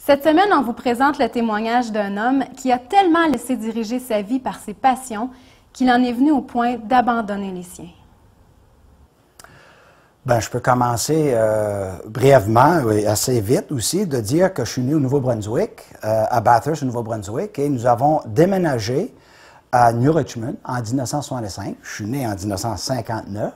Cette semaine, on vous présente le témoignage d'un homme qui a tellement laissé diriger sa vie par ses passions qu'il en est venu au point d'abandonner les siens. Ben, je peux commencer brièvement et assez vite aussi de dire que je suis né au Nouveau-Brunswick, à Bathurst, au Nouveau-Brunswick, et nous avons déménagé à New Richmond en 1965. Je suis né en 1959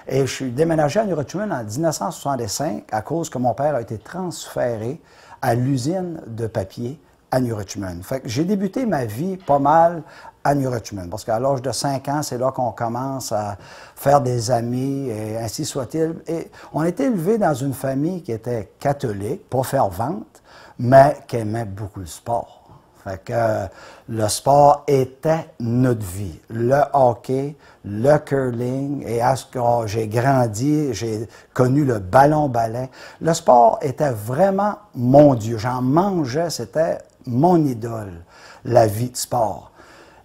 et je suis déménagé à New Richmond en 1965 à cause que mon père a été transféré à l'usine de papier à New Richmond. Fait que j'ai débuté ma vie pas mal à New Richmond, parce qu'à l'âge de 5 ans, c'est là qu'on commence à faire des amis, et ainsi soit-il. Et on était élevé dans une famille qui était catholique, pas fervente, mais qui aimait beaucoup le sport. Fait que le sport était notre vie. Le hockey, le curling, et à ce que j'ai grandi, j'ai connu le ballon-ballet. Le sport était vraiment mon Dieu. J'en mangeais, c'était mon idole, la vie de sport.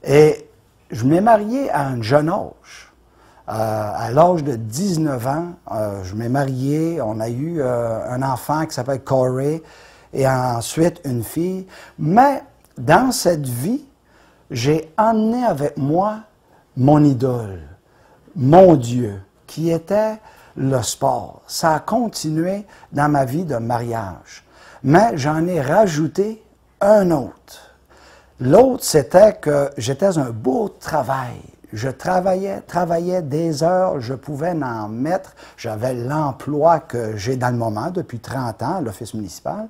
Et je m'ai marié à un jeune âge. À l'âge de 19 ans, je m'ai marié, on a eu un enfant qui s'appelle Corey, et ensuite une fille. Mais dans cette vie, j'ai emmené avec moi mon idole, mon Dieu, qui était le sport. Ça a continué dans ma vie de mariage. Mais j'en ai rajouté un autre. L'autre, c'était que j'étais un beau travail. Je travaillais des heures, je pouvais en mettre. J'avais l'emploi que j'ai dans le moment depuis 30 ans à l'office municipal.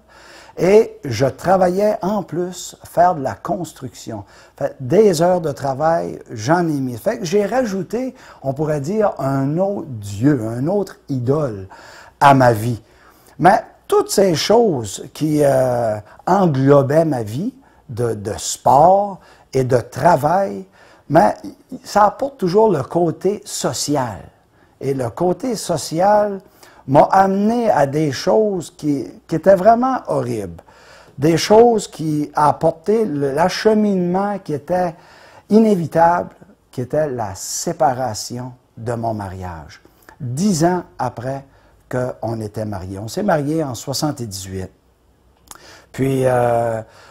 Et je travaillais en plus faire de la construction. Fait, des heures de travail, j'en ai mis. Fait que j'ai rajouté, on pourrait dire, un autre Dieu, un autre idole à ma vie. Mais toutes ces choses qui englobaient ma vie, de sport et de travail, mais ça apporte toujours le côté social. Et le côté social m'a amené à des choses qui étaient vraiment horribles. Des choses qui apportaient l'acheminement qui était inévitable, qui était la séparation de mon mariage. 10 ans après qu'on était mariés. On s'est mariés en 78. Puis,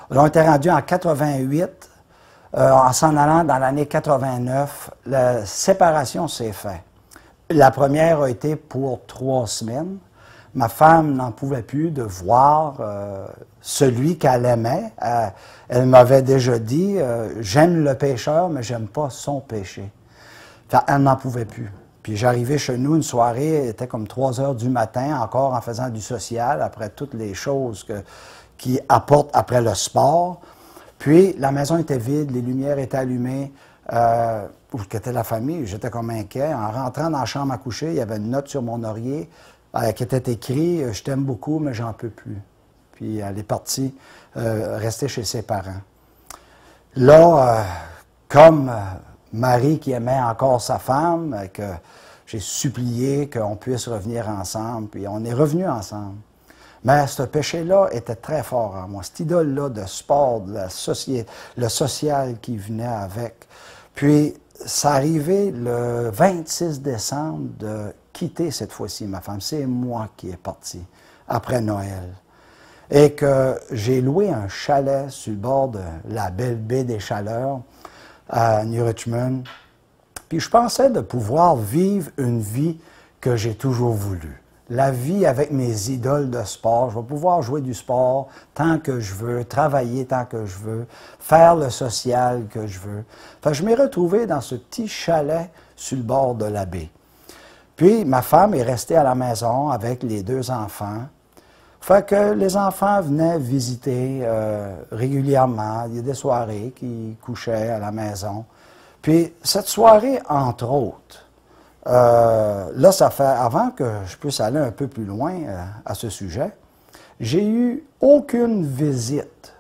on était rendu en 88, en s'en allant dans l'année 89, la séparation s'est faite. La première a été pour 3 semaines. Ma femme n'en pouvait plus de voir celui qu'elle aimait. Elle m'avait déjà dit, j'aime le pécheur, mais j'aime pas son péché. Enfin, elle n'en pouvait plus. Puis j'arrivais chez nous une soirée, il était comme 3 heures du matin, encore en faisant du social, après toutes les choses qui apportent après le sport. Puis la maison était vide, les lumières étaient allumées. Où était la famille, j'étais comme inquiet. En rentrant dans la chambre à coucher, il y avait une note sur mon oreiller qui était écrite « Je t'aime beaucoup, mais j'en peux plus ». Puis elle est partie rester chez ses parents. Là, comme Marie qui aimait encore sa femme, que j'ai supplié qu'on puisse revenir ensemble, puis on est revenus ensemble. Mais ce péché-là était très fort en moi. Cette idole-là de sport, de le social qui venait avec. Puis, ça arrivait le 26 décembre de quitter cette fois-ci ma femme. C'est moi qui est parti après Noël. Et que j'ai loué un chalet sur le bord de la belle baie des Chaleurs à New Richmond. Puis je pensais de pouvoir vivre une vie que j'ai toujours voulu. La vie avec mes idoles de sport. Je vais pouvoir jouer du sport tant que je veux, travailler tant que je veux, faire le social que je veux. Fait que je m'ai retrouvé dans ce petit chalet sur le bord de la baie. Puis ma femme est restée à la maison avec les 2 enfants. Fait que les enfants venaient visiter régulièrement. Il y a des soirées qui couchaient à la maison. Puis cette soirée, entre autres, là, ça fait, avant que je puisse aller un peu plus loin à ce sujet, j'ai eu aucune visite.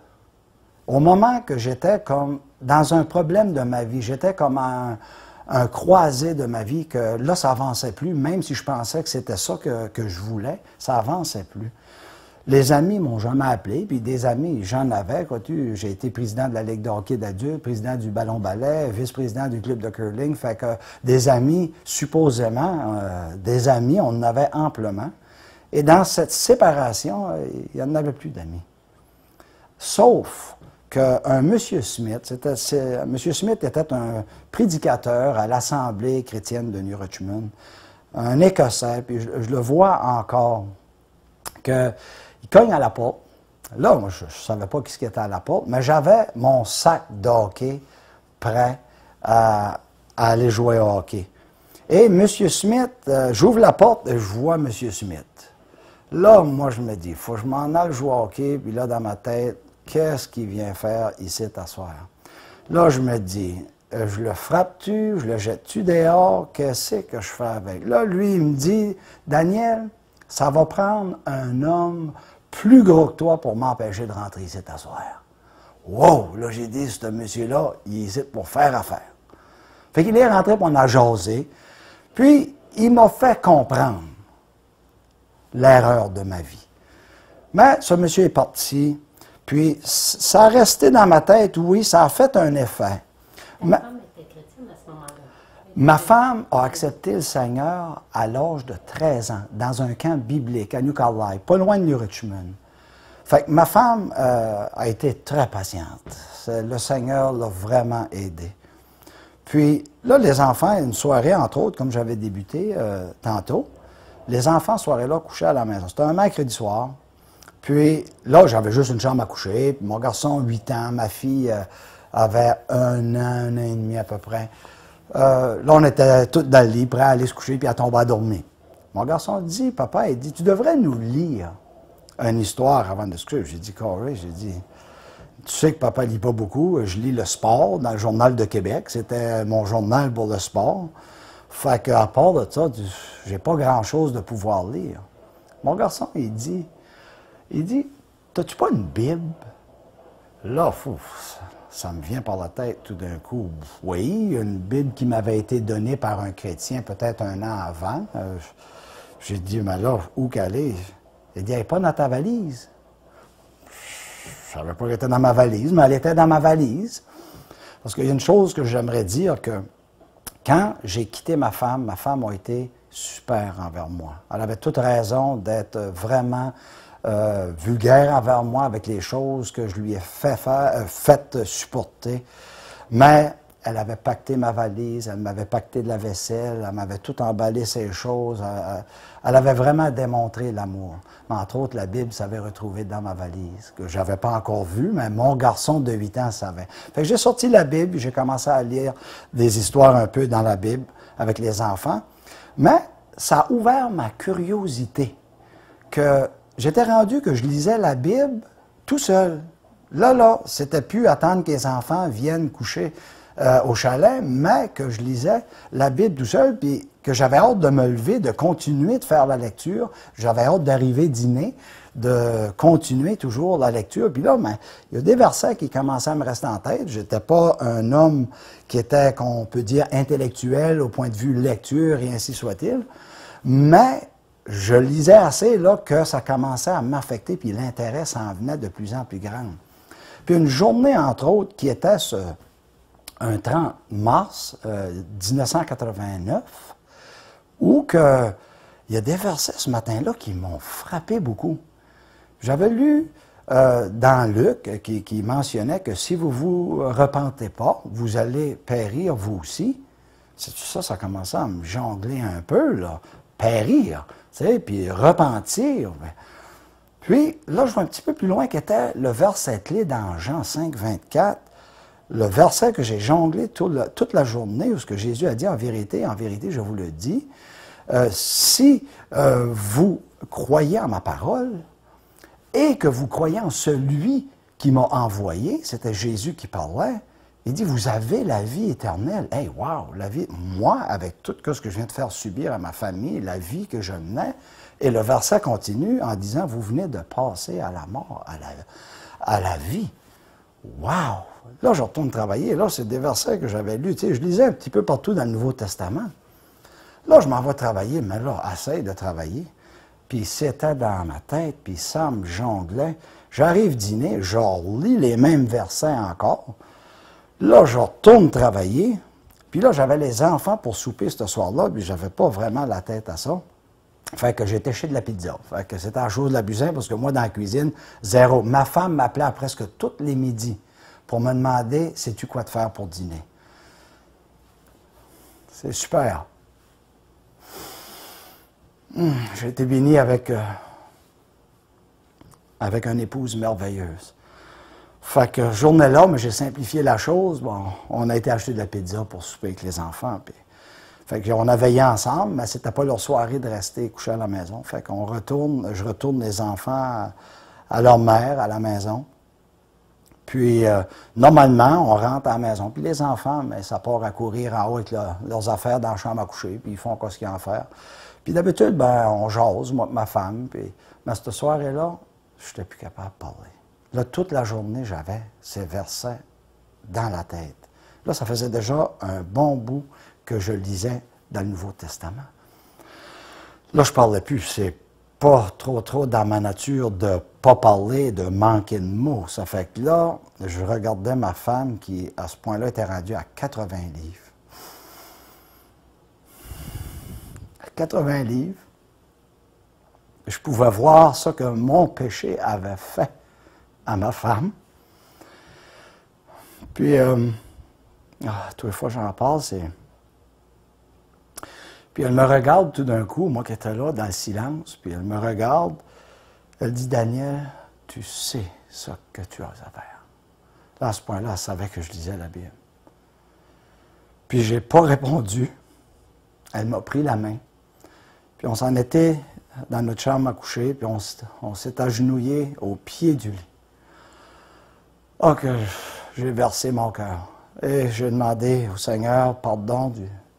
Au moment que j'étais comme dans un problème de ma vie, j'étais comme un croisé de ma vie, que là, ça avançait plus, même si je pensais que c'était ça que je voulais, ça avançait plus. Les amis m'ont jamais appelé, puis des amis, j'en avais. J'ai été président de la Ligue de hockey d'adultes, président du ballon-ballet, vice-président du club de curling. Fait que des amis, supposément, des amis, on en avait amplement. Et dans cette séparation, il n'y en avait plus d'amis. Sauf qu'un monsieur Smith, monsieur Smith était un prédicateur à l'Assemblée chrétienne de New Richmond, un Écossais, puis je le vois encore, qu'il cogne à la porte. Là, moi, je ne savais pas ce qui était à la porte, mais j'avais mon sac de hockey prêt à aller jouer au hockey. Et M. Smith, j'ouvre la porte et je vois M. Smith. Là, moi, je me dis, il faut que je m'en aille jouer au hockey, puis là, dans ma tête, qu'est-ce qu'il vient faire ici t'asseoir? Là, je me dis, je le frappe-tu, je le jette-tu dehors, qu'est-ce que je fais avec? Là, lui, il me dit, Daniel, ça va prendre un homme plus gros que toi pour m'empêcher de rentrer ici t'asseoir. Wow! Là, j'ai dit, ce monsieur-là, il est ici pour faire affaire. Fait qu'il est rentré, puis on a jasé. Puis, il m'a fait comprendre l'erreur de ma vie. Mais ce monsieur est parti, puis ça a resté dans ma tête, oui, ça a fait un effet. Ta femme était chrétienne à ce moment-là? Ma femme a accepté le Seigneur à l'âge de 13 ans, dans un camp biblique à New Carlisle, pas loin de New Richmond. Fait que ma femme a été très patiente. Le Seigneur l'a vraiment aidée. Puis là, les enfants, une soirée, entre autres, comme j'avais débuté tantôt, les enfants, soirée-là, couchaient à la maison. C'était un mercredi soir. Puis là, j'avais juste une chambre à coucher. Puis mon garçon, 8 ans, ma fille avait 1 an et demi à peu près. Là, on était tous dans le lit, prêts à aller se coucher, puis à tomber à dormir. Mon garçon dit, papa, il dit, tu devrais nous lire une histoire avant de se coucher. J'ai dit, Corey, j'ai dit, tu sais que papa lit pas beaucoup, je lis le sport dans le Journal de Québec, c'était mon journal pour le sport. Fait qu'à part de ça, j'ai pas grand-chose de pouvoir lire. Mon garçon, il dit, t'as-tu pas une Bible? Là, ça me vient par la tête tout d'un coup. Oui, une Bible qui m'avait été donnée par un chrétien peut-être 1 an avant. J'ai dit, mais là, où qu'elle est? Il dit, elle n'est pas dans ta valise. Je ne savais pas qu'elle était dans ma valise, mais elle était dans ma valise. Parce qu'il y a une chose que j'aimerais dire, que quand j'ai quitté ma femme a été super envers moi. Elle avait toute raison d'être vraiment vulgaire envers moi avec les choses que je lui ai fait supporter. Mais elle avait pacté ma valise, elle m'avait pacté de la vaisselle, elle m'avait tout emballé ces choses. Elle avait vraiment démontré l'amour. Mais entre autres, la Bible s'avait retrouvée dans ma valise, que je n'avais pas encore vue, mais mon garçon de 8 ans savait. Fait que j'ai sorti la Bible, j'ai commencé à lire des histoires un peu dans la Bible avec les enfants. Mais ça a ouvert ma curiosité, que j'étais rendu que je lisais la Bible tout seul. Là, c'était plus attendre que les enfants viennent coucher au chalet, mais que je lisais la Bible tout seul, puis que j'avais hâte de me lever, de continuer de faire la lecture. J'avais hâte d'arriver dîner, de continuer toujours la lecture. Puis là, il y a des versets qui commençaient à me rester en tête. Je n'étais pas un homme qui était, qu'on peut dire, intellectuel au point de vue lecture et ainsi soit-il, mais je lisais assez là que ça commençait à m'affecter, puis l'intérêt s'en venait de plus en plus grand. Puis une journée, entre autres, qui était un 30 mars 1989, où il y a des versets ce matin-là qui m'ont frappé beaucoup. J'avais lu dans Luc qui mentionnait que si vous ne vous repentez pas, vous allez périr vous aussi. Ça commençait à me jongler un peu, là. Périr, tu sais, puis repentir. Puis, là, je vois un petit peu plus loin qu'était le verset clé dans Jean 5, 24, le verset que j'ai jonglé toute la journée, où ce que Jésus a dit, en vérité, je vous le dis, si vous croyez en ma parole et que vous croyez en celui qui m'a envoyé, c'était Jésus qui parlait, il dit, vous avez la vie éternelle. Hey, wow, la vie, moi, avec tout ce que je viens de faire subir à ma famille, la vie que je menais, et le verset continue en disant, vous venez de passer à la mort, à la vie. Wow! Là, je retourne travailler. Là, c'est des versets que j'avais lus. Tu sais, je lisais un petit peu partout dans le Nouveau Testament. Là, je m'en vais travailler, mais là, essaye de travailler. Puis c'était dans ma tête, puis ça me jonglait. J'arrive dîner, je relis les mêmes versets encore. Là, je retourne travailler. Puis là, j'avais les enfants pour souper ce soir-là, puis j'avais pas vraiment la tête à ça. Fait que j'étais chez de la pizza. Fait que c'était la chose la plus simple parce que moi, dans la cuisine, zéro. Ma femme m'appelait à presque tous les midis pour me demander « Sais-tu quoi te faire pour dîner? » C'est super. J'ai été béni avec une épouse merveilleuse. Fait que journée-là, mais j'ai simplifié la chose. Bon, on a été acheter de la pizza pour souper avec les enfants. Puis, fait qu'on a veillé ensemble, mais c'était pas leur soirée de rester couchés à la maison. Fait qu'on je retourne les enfants à leur mère, à la maison. Puis, normalement, on rentre à la maison. Puis les enfants, mais ça part à courir en haut avec leurs affaires dans la chambre à coucher, puis ils font ce qu'ils ont à faire. Puis d'habitude, ben, on jase, moi et ma femme. Puis, mais cette soirée-là, je n'étais plus capable de parler. Là, toute la journée, j'avais ces versets dans la tête. Là, ça faisait déjà un bon bout que je lisais dans le Nouveau Testament. Là, je ne parlais plus. C'est pas trop dans ma nature de ne pas parler, de manquer de mots. Ça fait que là, je regardais ma femme qui, à ce point-là, était rendue à 80 livres. 80 livres. Je pouvais voir ce que mon péché avait fait à ma femme. Puis, toutes les fois que j'en parle, c'est... Puis elle me regarde tout d'un coup, moi qui étais là, dans le silence, puis elle me regarde, elle dit « Daniel, tu sais ce que tu as à faire. » Là, à ce point-là, elle savait que je lisais la Bible. Puis je n'ai pas répondu. Elle m'a pris la main. Puis on s'en était dans notre chambre à coucher, puis on s'est agenouillé au pied du lit. Oh, que j'ai versé mon cœur. Et j'ai demandé au Seigneur pardon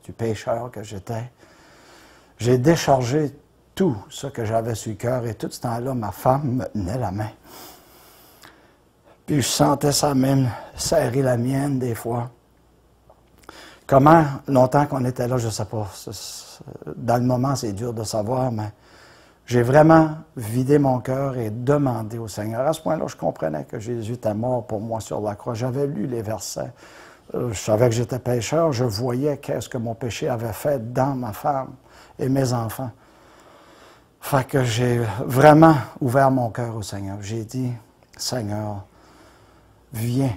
du pécheur que j'étais. J'ai déchargé tout ce que j'avais sur le cœur, et tout ce temps-là, ma femme me tenait la main. Puis je sentais sa main serrer la mienne des fois. Comment longtemps qu'on était là, je ne sais pas. Dans le moment, c'est dur de savoir, mais j'ai vraiment vidé mon cœur et demandé au Seigneur. À ce point-là, je comprenais que Jésus était mort pour moi sur la croix. J'avais lu les versets. Je savais que j'étais pécheur. Je voyais qu'est-ce que mon péché avait fait dans ma femme et mes enfants. Fait que j'ai vraiment ouvert mon cœur au Seigneur. J'ai dit, Seigneur, viens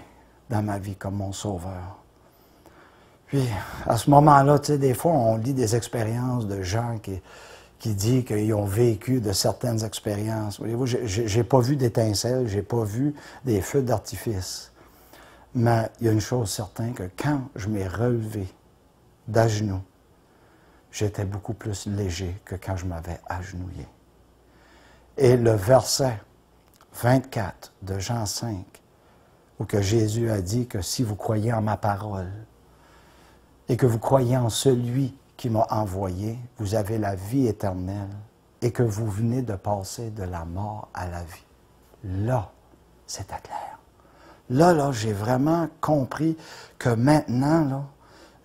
dans ma vie comme mon sauveur. Puis, à ce moment-là, tu sais, des fois, on lit des expériences de gens qui disent qu'ils ont vécu de certaines expériences. Voyez-vous, j'ai pas vu d'étincelles, j'ai pas vu des feux d'artifice. Mais il y a une chose certaine, que quand je m'ai relevé d'à genoux, j'étais beaucoup plus léger que quand je m'avais agenouillé. Et le verset 24 de Jean 5, où que Jésus a dit que si vous croyez en ma parole et que vous croyez en celui qui m'a envoyé, vous avez la vie éternelle et que vous venez de passer de la mort à la vie. Là, c'était clair. Là, j'ai vraiment compris que maintenant, là,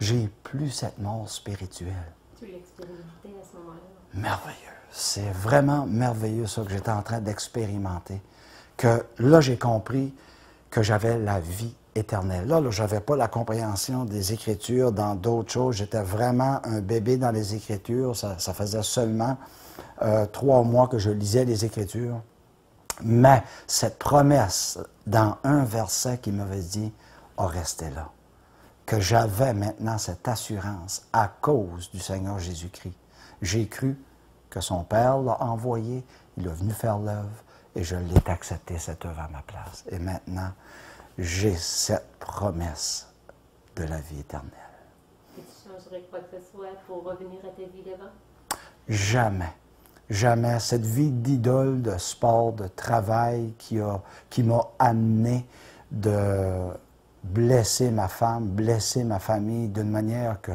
j'ai plus cette mort spirituelle. Tu l'expérimentais à ce moment-là? Merveilleux. C'est vraiment merveilleux, ça, que j'étais en train d'expérimenter. Que là, j'ai compris que j'avais la vie éternelle. Là, je n'avais pas la compréhension des Écritures dans d'autres choses. J'étais vraiment un bébé dans les Écritures. Ça faisait seulement 3 mois que je lisais les Écritures. Mais cette promesse, dans un verset qui m'avait dit, a resté là. Que j'avais maintenant cette assurance à cause du Seigneur Jésus-Christ. J'ai cru que son Père l'a envoyé, il est venu faire l'œuvre, et je l'ai accepté, cette œuvre à ma place. Et maintenant, j'ai cette promesse de la vie éternelle. Et tu changerais quoi que ce soit pour revenir à ta vie d'avant? Jamais. Jamais. Cette vie d'idole, de sport, de travail qui m'a amené de blesser ma femme, blesser ma famille d'une manière que...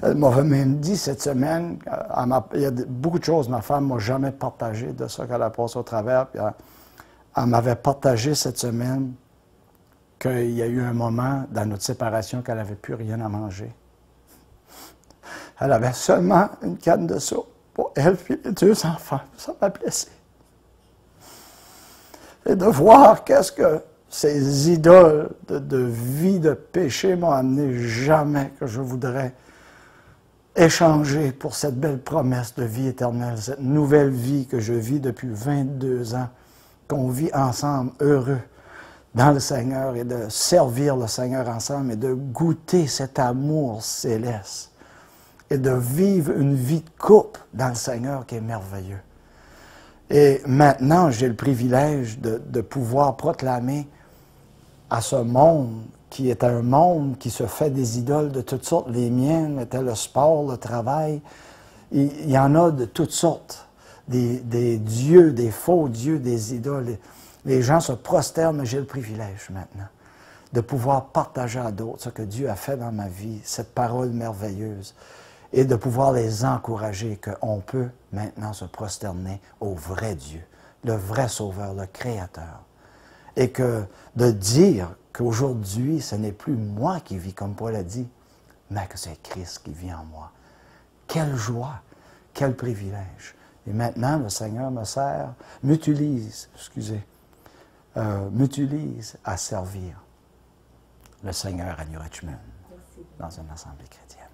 Elle m'avait même dit cette semaine, il y a beaucoup de choses, ma femme ne m'a jamais partagé de ça qu'elle a passé au travers. Puis elle m'avait partagé cette semaine qu'il y a eu un moment dans notre séparation qu'elle n'avait plus rien à manger. Elle avait seulement une canne de soupe pour elle et les 2 enfants. Ça m'a blessé. Et de voir qu'est-ce que ces idoles de vie de péché m'ont amené, jamais que je voudrais échanger pour cette belle promesse de vie éternelle, cette nouvelle vie que je vis depuis 22 ans, qu'on vit ensemble heureux dans le Seigneur et de servir le Seigneur ensemble et de goûter cet amour céleste et de vivre une vie de couple dans le Seigneur qui est merveilleux. Et maintenant, j'ai le privilège de pouvoir proclamer à ce monde qui est un monde qui se fait des idoles de toutes sortes. Les miennes étaient le sport, le travail. Il y en a de toutes sortes. Des dieux, des faux dieux, des idoles. Les gens se prosternent, mais j'ai le privilège maintenant de pouvoir partager à d'autres ce que Dieu a fait dans ma vie, cette parole merveilleuse, et de pouvoir les encourager qu'on peut maintenant se prosterner au vrai Dieu, le vrai Sauveur, le Créateur. Et que de dire qu'aujourd'hui, ce n'est plus moi qui vis, comme Paul a dit, mais que c'est Christ qui vit en moi. Quelle joie, quel privilège. Et maintenant, le Seigneur m'utilise à servir le Seigneur à New Richmond, dans une assemblée chrétienne.